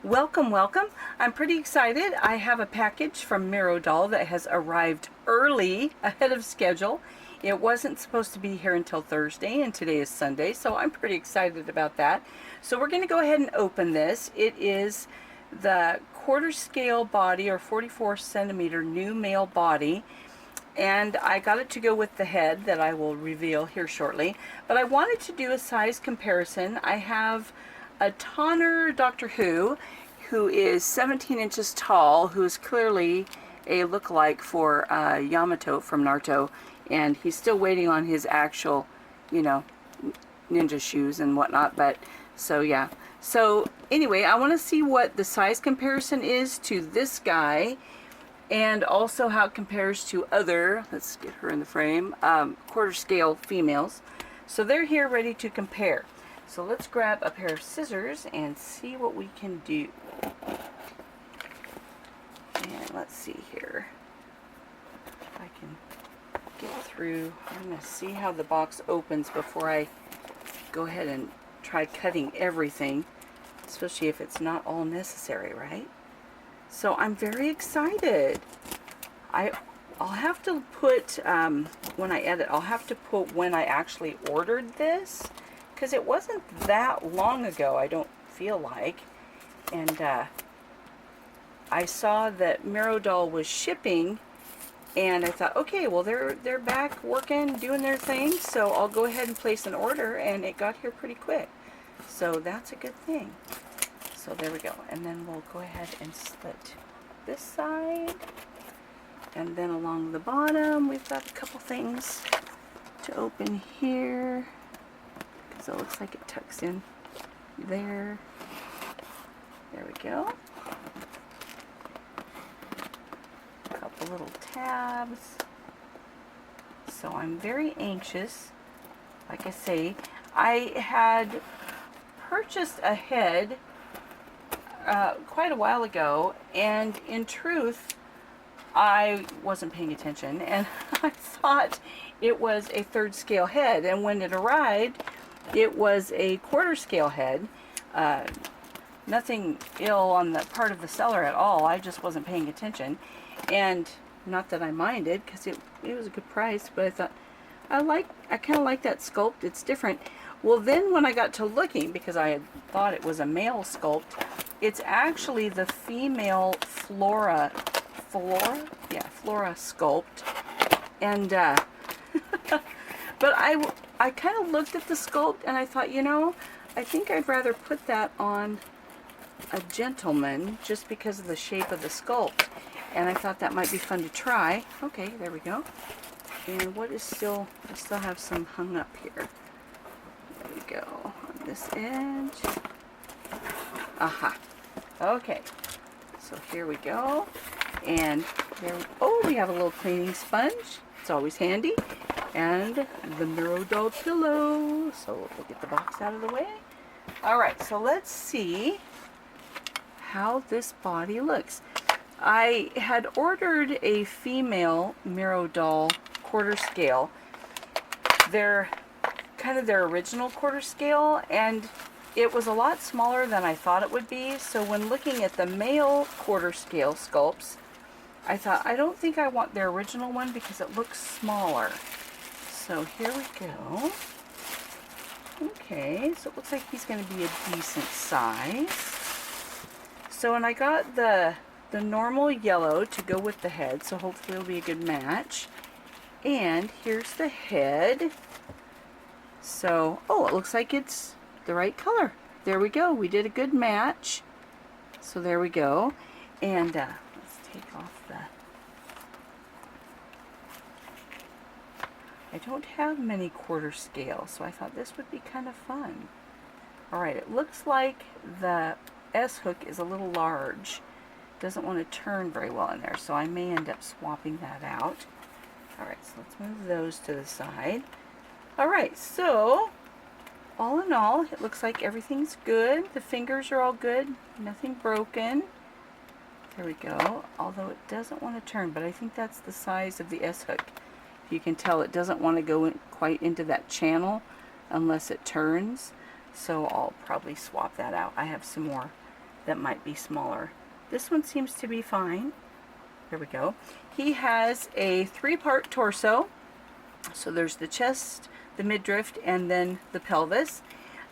Welcome, welcome. I'm pretty excited. I have a package from MiroDoll that has arrived early ahead of schedule. It wasn't supposed to be here until Thursday, and today is Sunday, so I'm pretty excited about that. So we're going to go ahead and open this. It is the quarter scale body, or 44 centimeter new male body, and I got it to go with the head that I will reveal here shortly. But I wanted to do a size comparison. I have a Tonner Doctor who is 17 inches tall, who is clearly a lookalike for Yamato from Naruto, and he's still waiting on his actual, you know, ninja shoes and whatnot. But so yeah, so anyway, I want to see what the size comparison is to this guy, and also how it compares to other, let's get her in the frame, quarter scale females. So they're here ready to compare. So let's grab a pair of scissors and see what we can do. And let's see here if I can get through. I'm going to see how the box opens before I go ahead and try cutting everything, especially if it's not all necessary, right? So I'm very excited. I'll have to put, when I edit, I'll have to put when I actually ordered this, because it wasn't that long ago, I don't feel like. And I saw that MiroDoll was shipping, and I thought, okay, well they're back working, doing their thing, so I'll go ahead and place an order, and it got here pretty quick. So that's a good thing. So there we go. And then we'll go ahead and slit this side. And then along the bottom, we've got a couple things to open here, because it looks like it tucks in there. There we go. A couple little tabs. So I'm very anxious. Like I say, I had purchased a head quite a while ago, and in truth, I wasn't paying attention, and I thought it was a third scale head, and when it arrived, it was a quarter scale head. Nothing ill on the part of the seller at all. I just wasn't paying attention, and not that I minded, because it was a good price, but I thought, I kind of like that sculpt. It's different. Well, then when I got to looking, because I had thought it was a male sculpt, it's actually the female Flora sculpt. And but I kind of looked at the sculpt, and I thought, you know, I think I'd rather put that on a gentleman, just because of the shape of the sculpt. And I thought that might be fun to try. Okay, there we go. And what is still, I still have some hung up here. There we go, on this edge. Aha. Okay, so here we go. And there, oh, we have a little cleaning sponge. It's always handy. And the MiroDoll pillow. So we'll get the box out of the way. Alright, so let's see how this body looks. I had ordered a female MiroDoll quarter scale. They're kind of their original quarter scale, and it was a lot smaller than I thought it would be. So when looking at the male quarter scale sculpts, I thought, I don't think I want their original one because it looks smaller. So here we go. Okay, so it looks like he's going to be a decent size. So, and I got the normal yellow to go with the head, so hopefully it'll be a good match. And here's the head. So, oh, it looks like it's the right color. There we go. We did a good match. So there we go. And let's take off the... I don't have many quarter scale, so I thought this would be kind of fun. Alright, it looks like the S-hook is a little large. Doesn't want to turn very well in there, so I may end up swapping that out. Alright, so let's move those to the side. Alright, so all in all, it looks like everything's good. The fingers are all good, nothing broken. There we go, although it doesn't want to turn, but I think that's the size of the S-hook. You can tell it doesn't want to go in quite into that channel unless it turns, so I'll probably swap that out. I have some more that might be smaller. This one seems to be fine. There we go. He has a 3-part torso. So there's the chest, the midriff, and then the pelvis.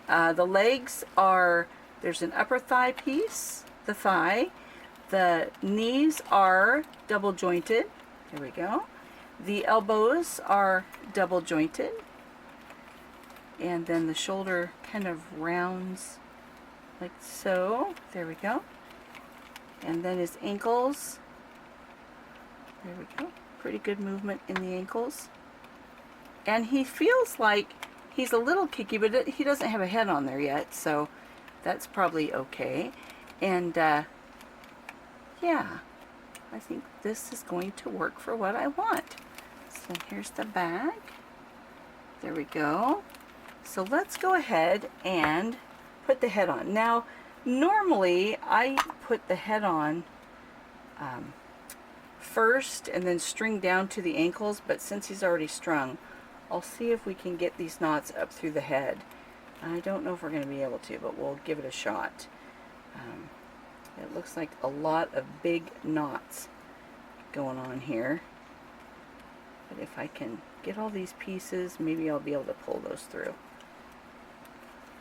The legs are, there's an upper thigh piece, the thigh. The knees are double jointed. There we go. The elbows are double jointed. And then the shoulder kind of rounds like so. There we go. And then his ankles. There we go. Pretty good movement in the ankles. And he feels like he's a little kicky, but he doesn't have a head on there yet, so that's probably okay. And yeah, I think this is going to work for what I want. So here's the back. There we go. So let's go ahead and put the head on. Now, normally I put the head on first and then string down to the ankles, but since he's already strung, I'll see if we can get these knots up through the head. I don't know if we're going to be able to, but we'll give it a shot. It looks like a lot of big knots going on here. But if I can get all these pieces, maybe I'll be able to pull those through.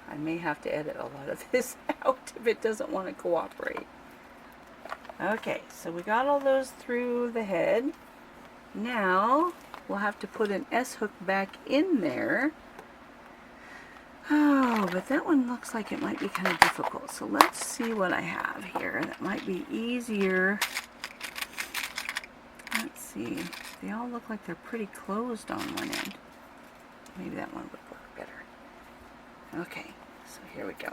I may have to edit a lot of this out if it doesn't want to cooperate. Okay, so we got all those through the head. Now we'll have to put an S-hook back in there. Oh, but that one looks like it might be kind of difficult. So let's see what I have here. That might be easier. Let's see. They all look like they're pretty closed on one end. Maybe that one would work better. Okay, so here we go.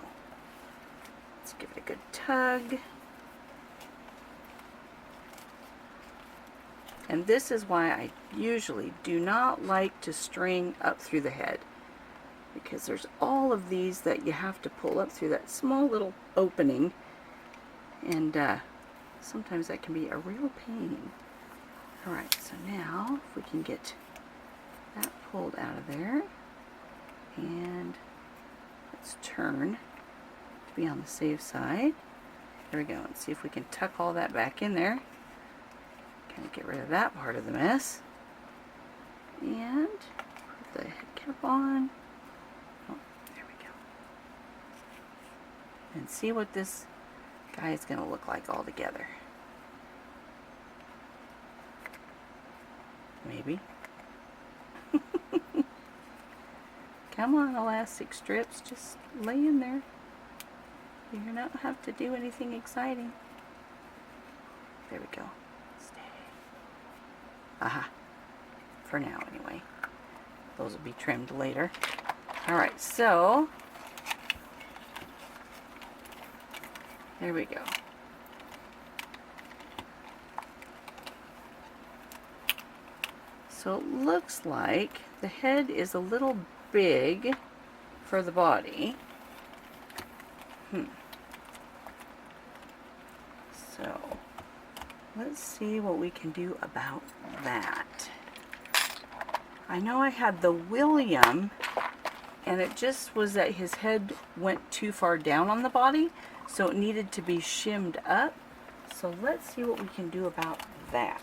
Let's give it a good tug. And this is why I usually do not like to string up through the head, because there's all of these that you have to pull up through that small little opening, and sometimes that can be a real pain. Alright, so now if we can get that pulled out of there, and let's turn to be on the safe side. There we go, and see if we can tuck all that back in there. Kind of get rid of that part of the mess. And put the head cap on. Oh, there we go. And see what this guy is going to look like all together. Maybe. Come on, elastic strips, just lay in there. You do not have to do anything exciting. There we go. Stay. Aha. For now, anyway. Those will be trimmed later. Alright, so there we go. So it looks like the head is a little big for the body. So let's see what we can do about that. I know I had the William, and it just was that his head went too far down on the body, so it needed to be shimmed up. So let's see what we can do about that.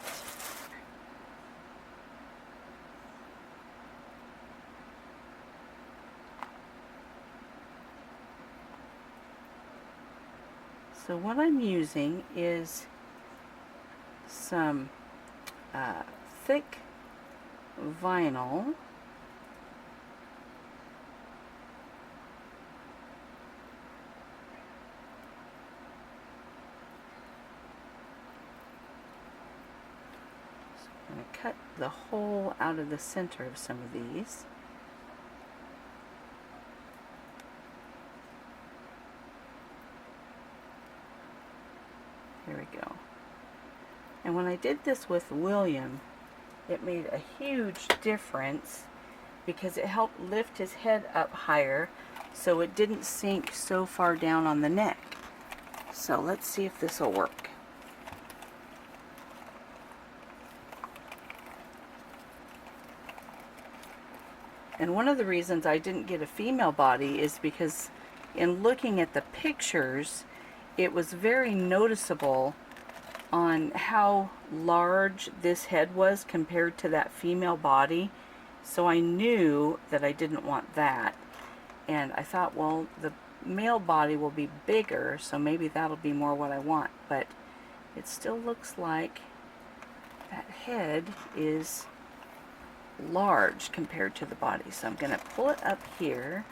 So what I'm using is some thick vinyl. So I'm going to cut the hole out of the center of some of these. There we go. And when I did this with William, it made a huge difference because it helped lift his head up higher so it didn't sink so far down on the neck. So let's see if this will work. And one of the reasons I didn't get a female body is because in looking at the pictures, it was very noticeable on how large this head was compared to that female body. So I knew that I didn't want that. And I thought, well, the male body will be bigger, so maybe that'll be more what I want. But it still looks like that head is large compared to the body. So I'm going to pull it up here,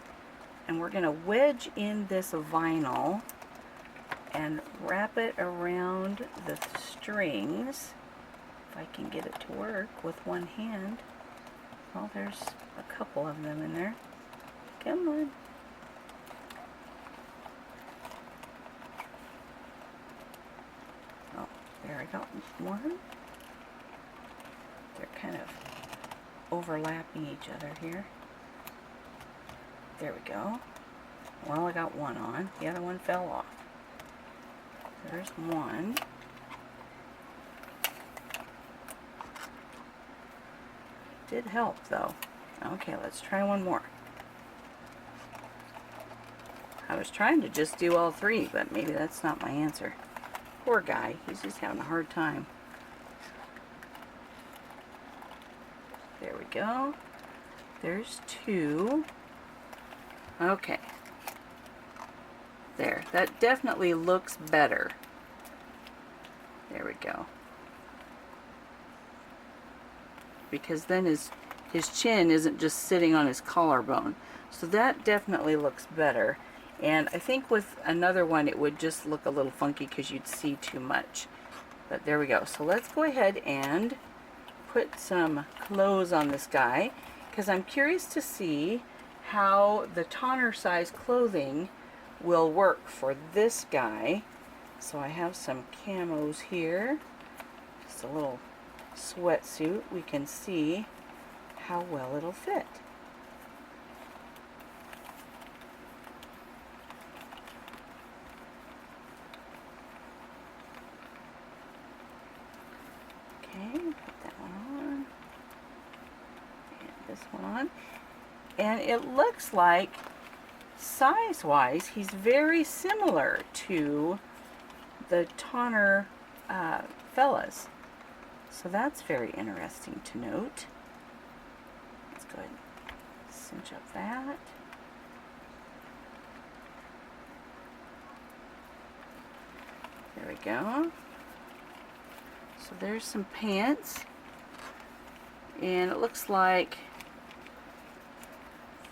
and we're going to wedge in this vinyl and wrap it around the strings, if I can get it to work with one hand. Well, there's a couple of them in there. Come on. Oh, there I got one. They're kind of overlapping each other here. There we go. Well, I got one on. The other one fell off. There's one. Did help though. Okay, let's try one more. I was trying to just do all three, but maybe that's not my answer. Poor guy, he's just having a hard time. There we go. There's two. Okay. There, that definitely looks better. There we go. Because then his chin isn't just sitting on his collarbone. So that definitely looks better. And I think with another one it would just look a little funky because you'd see too much. But there we go. So let's go ahead and put some clothes on this guy, because I'm curious to see how the Tonner size clothing will work for this guy. So I have some camos here, just a little sweatsuit. We can see how well it'll fit. Okay, put that one on, and this one on, and it looks like size-wise he's very similar to the Tonner fellas. So that's very interesting to note. Let's go ahead and cinch up that. There we go. So there's some pants, and it looks like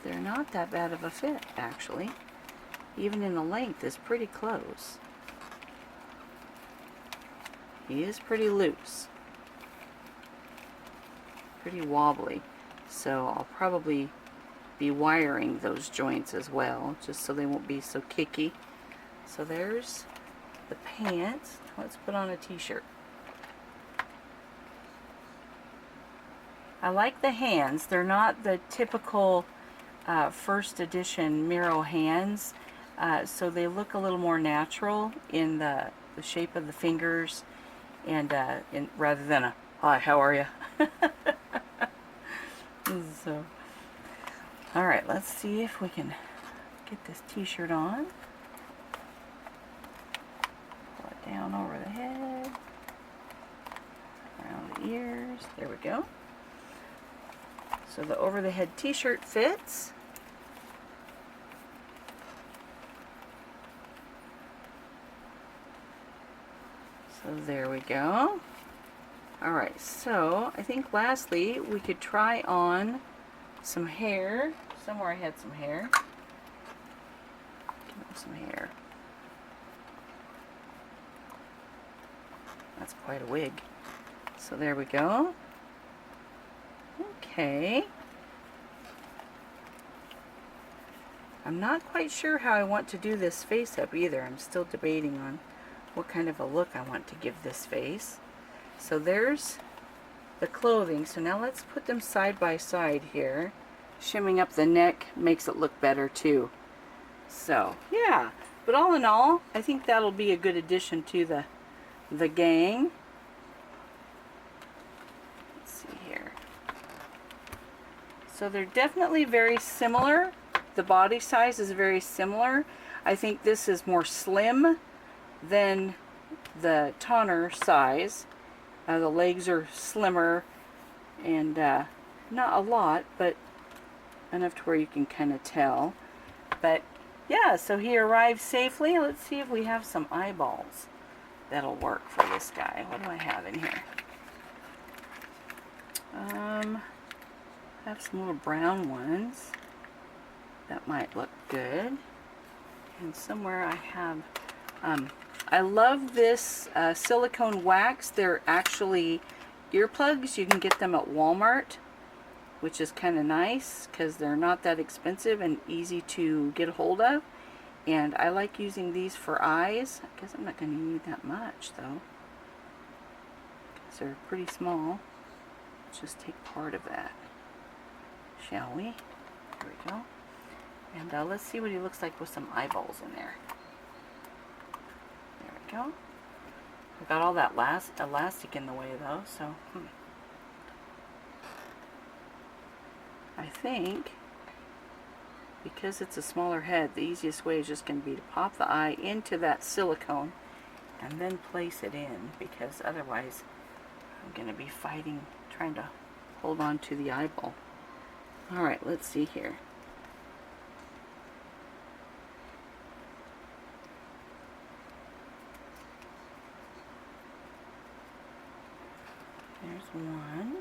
they're not that bad of a fit, actually. Even in the length is pretty close. He is pretty loose, pretty wobbly, so I'll probably be wiring those joints as well, just so they won't be so kicky. So there's the pants. Let's put on a t-shirt. I like the hands. They're not the typical first edition Miro hands, so they look a little more natural in the shape of the fingers, and rather than a "Hi, how are you?" So, all right, let's see if we can get this t-shirt on. Pull it down over the head, around the ears. There we go. So the over-the-head t-shirt fits. So there we go. Alright, so I think lastly we could try on some hair. Somewhere I had some hair. Some hair. That's quite a wig. So there we go. Okay. I'm not quite sure how I want to do this face up either. I'm still debating on what kind of a look I want to give this face. So there's the clothing. So now let's put them side by side here. Shimming up the neck makes it look better too. So yeah, but all in all, I think that'll be a good addition to the gang. Let's see here. So they're definitely very similar. The body size is very similar. I think this is more slim than the Tonner size. The legs are slimmer and not a lot, but enough to where you can kind of tell. But yeah, so he arrived safely. Let's see if we have some eyeballs that'll work for this guy. What do I have in here? I have some little brown ones. That might look good. And somewhere I have, I love this silicone wax. They're actually earplugs. You can get them at Walmart, which is kind of nice because they're not that expensive and easy to get a hold of. And I like using these for eyes. I guess I'm not going to need that much though, because they're pretty small. Let's just take part of that, shall we? There we go. And let's see what he looks like with some eyeballs in there. There we go. I've got all that elastic in the way though, so I think because it's a smaller head, the easiest way is just going to be to pop the eye into that silicone and then place it in, because otherwise I'm going to be fighting, trying to hold on to the eyeball. Alright, let's see here. There's one.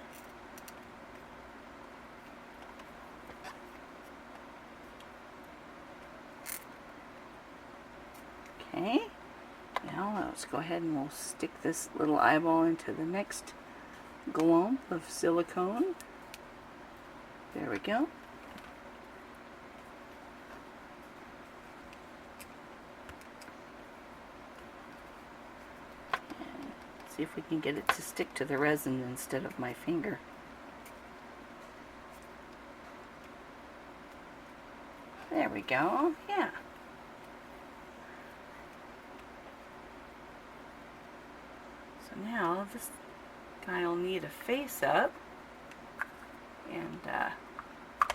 Okay, now let's go ahead and we'll stick this little eyeball into the next glomp of silicone. There we go. And see if we can get it to stick to the resin instead of my finger. There we go, yeah. So now this guy will need a face up, and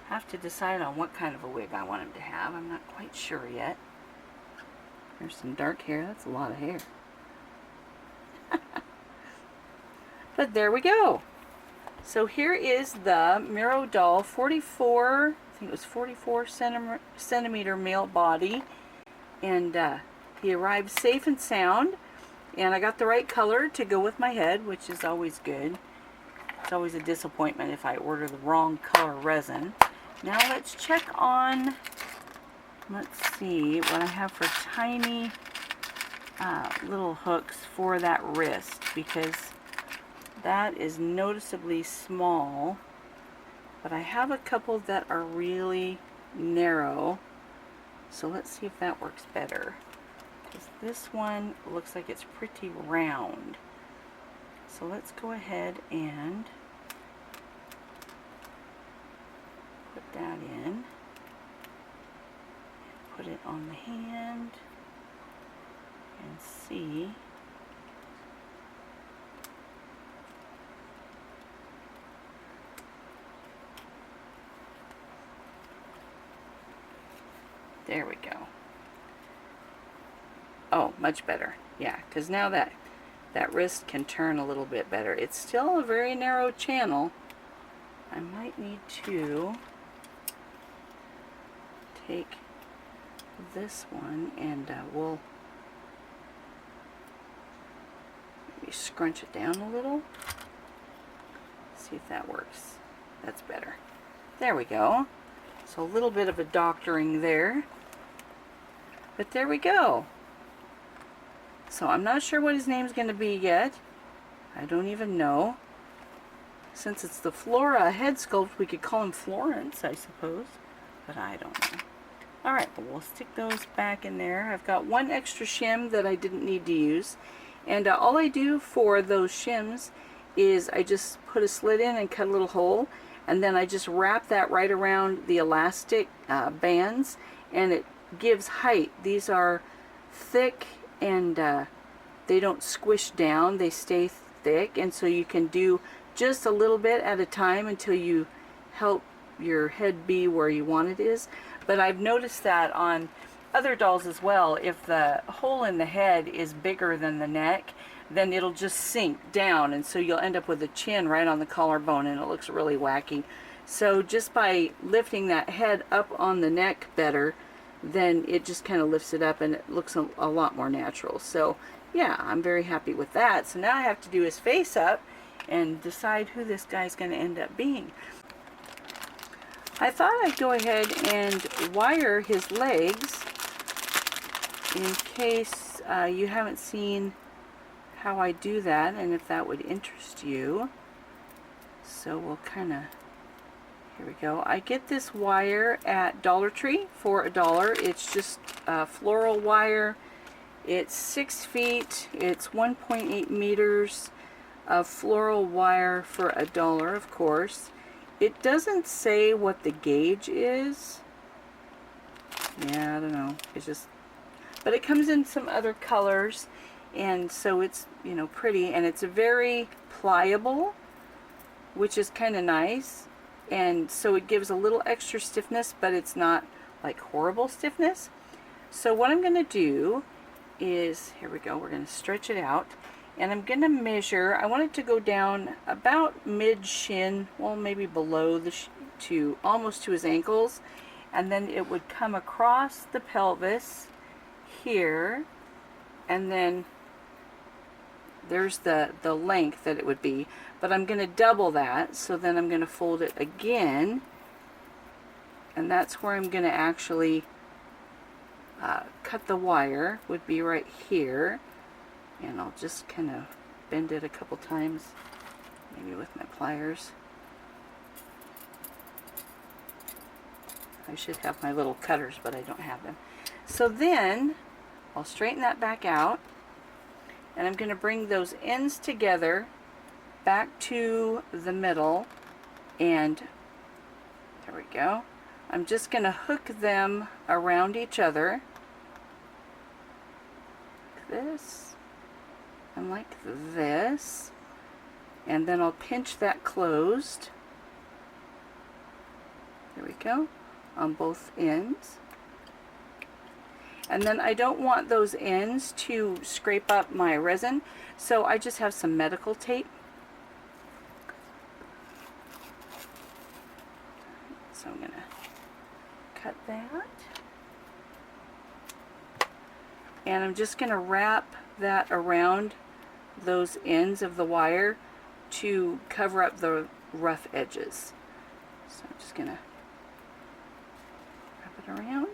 have to decide on what kind of a wig I want him to have. I'm not quite sure yet. There's some dark hair. That's a lot of hair. But there we go. So here is the MiroDoll 44, I think it was 44 centimeter male body, and he arrived safe and sound. And I got the right color to go with my head, which is always good. It's always a disappointment if I order the wrong color resin. Now let's check on, let's see what I have for tiny little hooks for that wrist, because that is noticeably small. But I have a couple that are really narrow. So let's see if that works better. This one looks like it's pretty round. So let's go ahead and put that in. Put it on the hand and see. There we go. Oh, much better. Yeah, because now that wrist can turn a little bit better. It's still a very narrow channel. I might need to take this one and we'll maybe scrunch it down a little. See if that works. That's better. There we go. So a little bit of a doctoring there. But there we go. So I'm not sure what his name's going to be yet. I don't even know. Since it's the Flora head sculpt, we could call him Florence, I suppose. But I don't know. Alright, well, we'll stick those back in there. I've got one extra shim that I didn't need to use. And all I do for those shims is I just put a slit in and cut a little hole. And then I just wrap that right around the elastic bands. And it gives height. These are thick and they don't squish down, they stay thick, and so you can do just a little bit at a time until you help your head be where you want it is. But I've noticed that on other dolls as well, if the hole in the head is bigger than the neck, then it'll just sink down, and so you'll end up with a chin right on the collarbone, and it looks really wacky. So just by lifting that head up on the neck better, then it just kind of lifts it up and it looks a lot more natural. So yeah, I'm very happy with that. So now I have to do his face up and decide who this guy's going to end up being. I thought I'd go ahead and wire his legs in case you haven't seen how I do that, and if that would interest you. So we'll kind of, here we go. I get this wire at Dollar Tree for $1. It's just floral wire. It's 6 feet. It's 1.8 meters of floral wire for $1, of course. It doesn't say what the gauge is. Yeah, I don't know. It's just, but it comes in some other colors, and so it's, you know, pretty, and it's very pliable, which is kind of nice. And so it gives a little extra stiffness, but it's not like horrible stiffness. So what I'm going to do is, here we go, we're going to stretch it out, and I'm going to measure. I want it to go down about mid shin, well, maybe below the to almost to his ankles, and then it would come across the pelvis here, and then there's the length that it would be, but I'm going to double that, so then I'm going to fold it again, and that's where I'm going to actually cut the wire, would be right here, and I'll just kind of bend it a couple times, maybe with my pliers. I should have my little cutters, but I don't have them. So then I'll straighten that back out, and I'm going to bring those ends together back to the middle, and there we go. I'm just going to hook them around each other like this and like this, and then I'll pinch that closed. There we go, on both ends. And then I don't want those ends to scrape up my resin, so I just have some medical tape. So I'm going to cut that. And I'm just going to wrap that around those ends of the wire to cover up the rough edges. So I'm just going to wrap it around.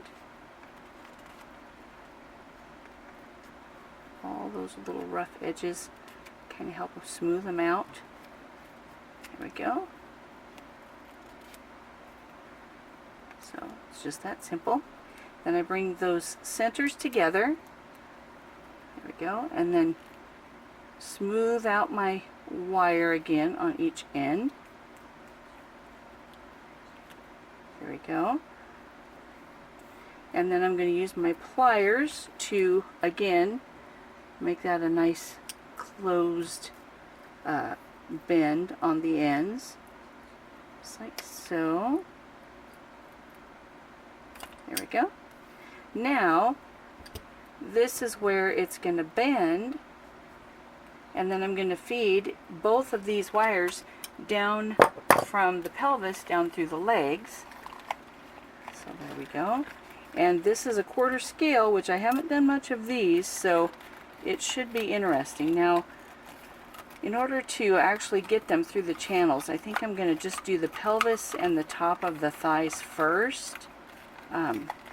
All those little rough edges, kind of help smooth them out. There we go. So it's just that simple. Then I bring those centers together. There we go. And then smooth out my wire again on each end. There we go. And then I'm going to use my pliers to, again, make that a nice closed bend on the ends, just like so. There we go. Now this is where it's going to bend, and then I'm going to feed both of these wires down from the pelvis down through the legs. So there we go. And this is a 1/4 scale, which I haven't done much of these, so it should be interesting. Now, in order to actually get them through the channels, I think I'm going to just do the pelvis and the top of the thighs first,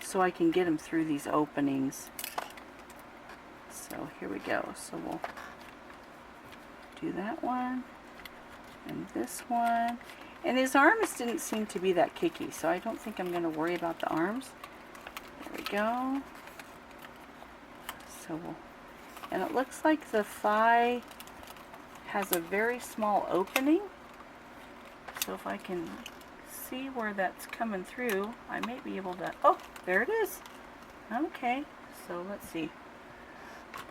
so I can get them through these openings. So here we go. So we'll do that one and this one. And his arms didn't seem to be that kicky, so I don't think I'm going to worry about the arms. There we go. So we'll, and it looks like the thigh has a very small opening, so if I can see where that's coming through, I may be able to, oh, there it is. Okay, so let's see.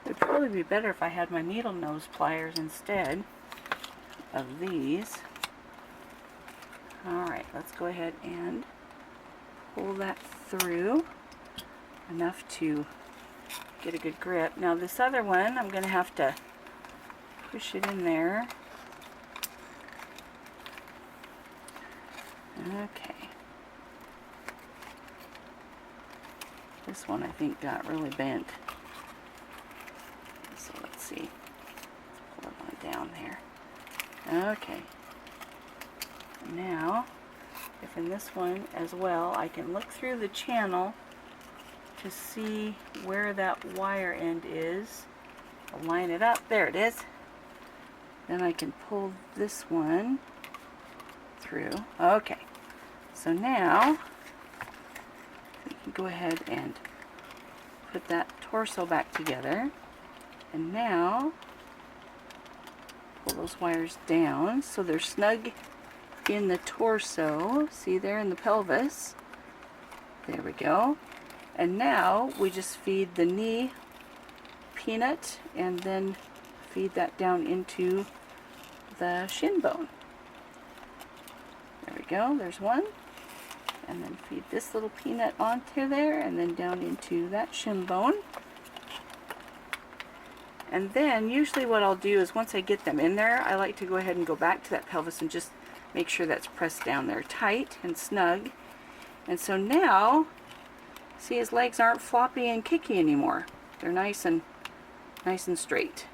It would probably be better if I had my needle nose pliers instead of these. Alright, let's go ahead and pull that through. enough to get a good grip. Now this other one, I'm going to have to push it in there. Okay. This one I think got really bent. So let's see. Let's pull it on down there. Okay. Now, if in this one as well, I can look through the channel to see where that wire end is. I'll line it up. There it is. Then I can pull this one through. Okay. So now we can go ahead and put that torso back together. And now pull those wires down so they're snug in the torso. See there in the pelvis. There we go. And now we just feed the knee peanut and then feed that down into the shin bone. There we go. There's one. And then feed this little peanut onto there and then down into that shin bone. And then usually what I'll do is once I get them in there, I like to go ahead and go back to that pelvis and just make sure that's pressed down there tight and snug. And so now, see, his legs aren't floppy and kicky anymore. They're nice and straight.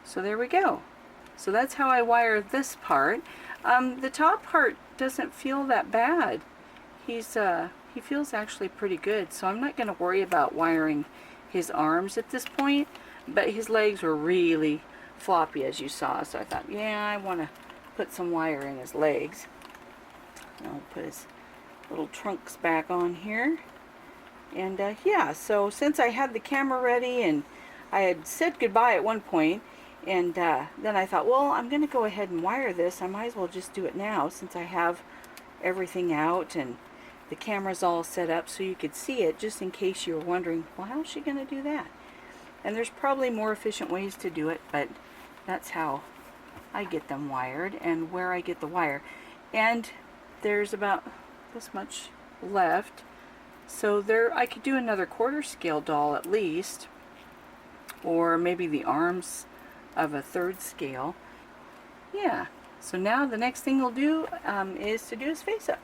So there we go. So that's how I wire this part. The top part doesn't feel that bad. He feels actually pretty good, so I'm not going to worry about wiring his arms at this point, but his legs were really floppy as you saw, so I thought, yeah, I want to put some wire in his legs. I'll put his little trunks back on here. And yeah, so since I had the camera ready and I had said goodbye at one point, and then I thought, well, I'm going to go ahead and wire this. I might as well just do it now since I have everything out and the camera's all set up so you could see it, just in case you were wondering, well, how's she going to do that? And there's probably more efficient ways to do it, but that's how I get them wired and where I get the wire. And there's about this much left. So there, I could do another 1/4 scale doll at least, or maybe the arms of a 1/3 scale. Yeah, so now the next thing we'll do is to do his face up.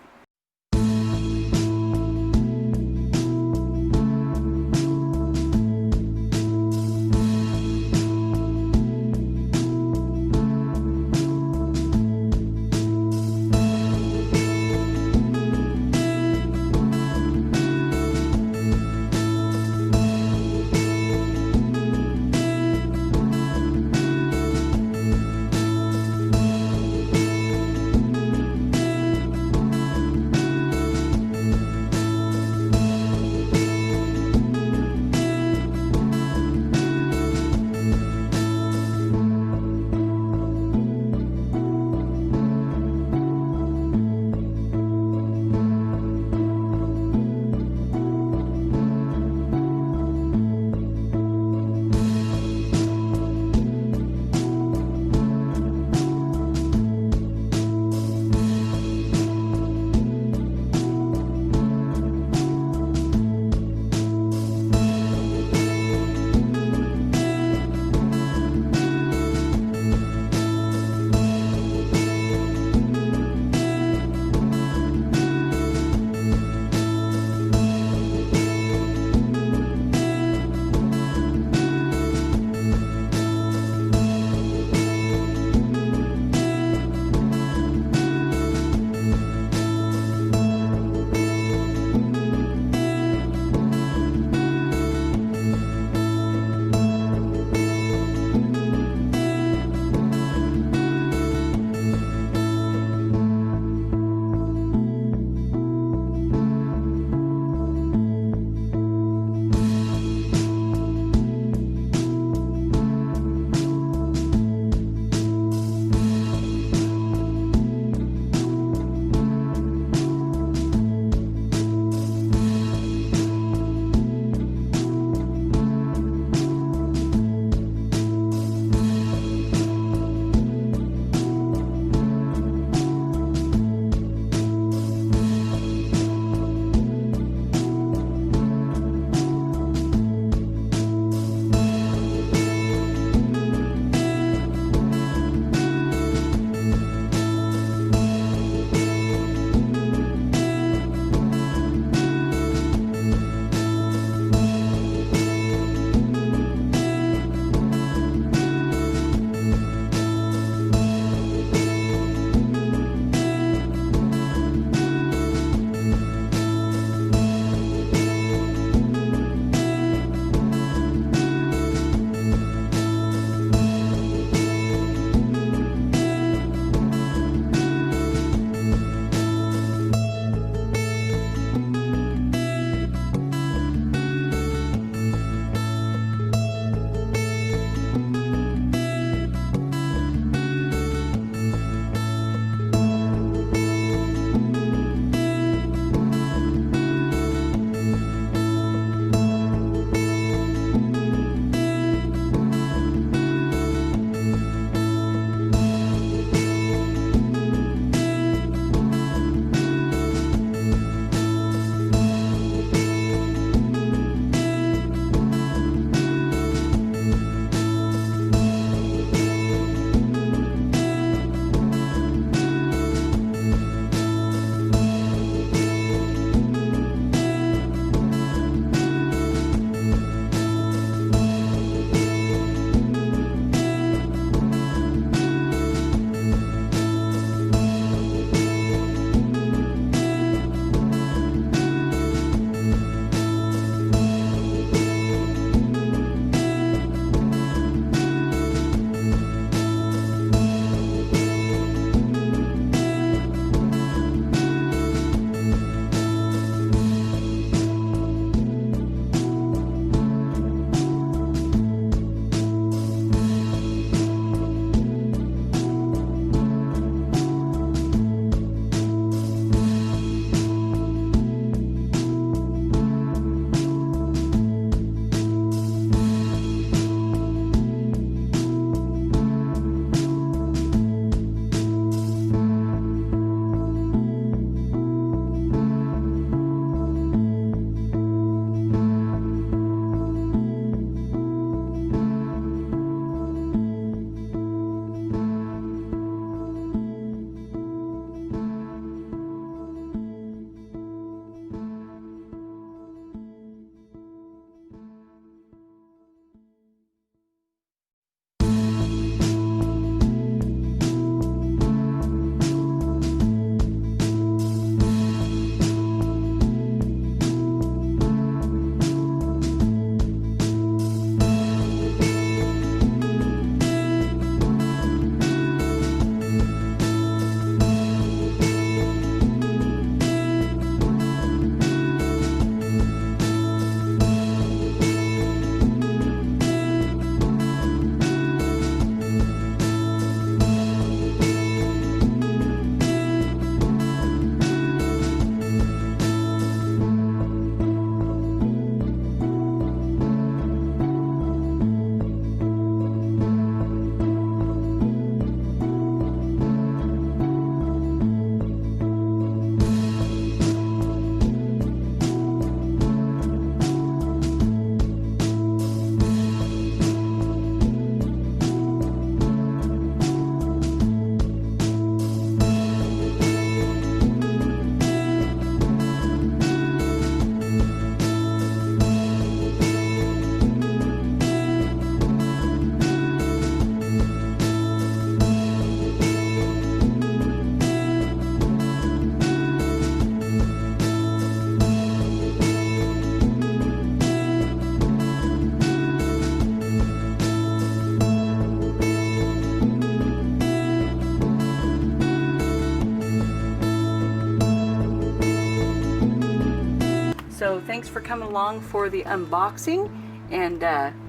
So thanks for coming along for the unboxing, and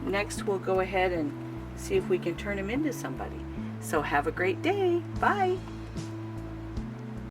next we'll go ahead and see if we can turn him into somebody. So have a great day. Bye.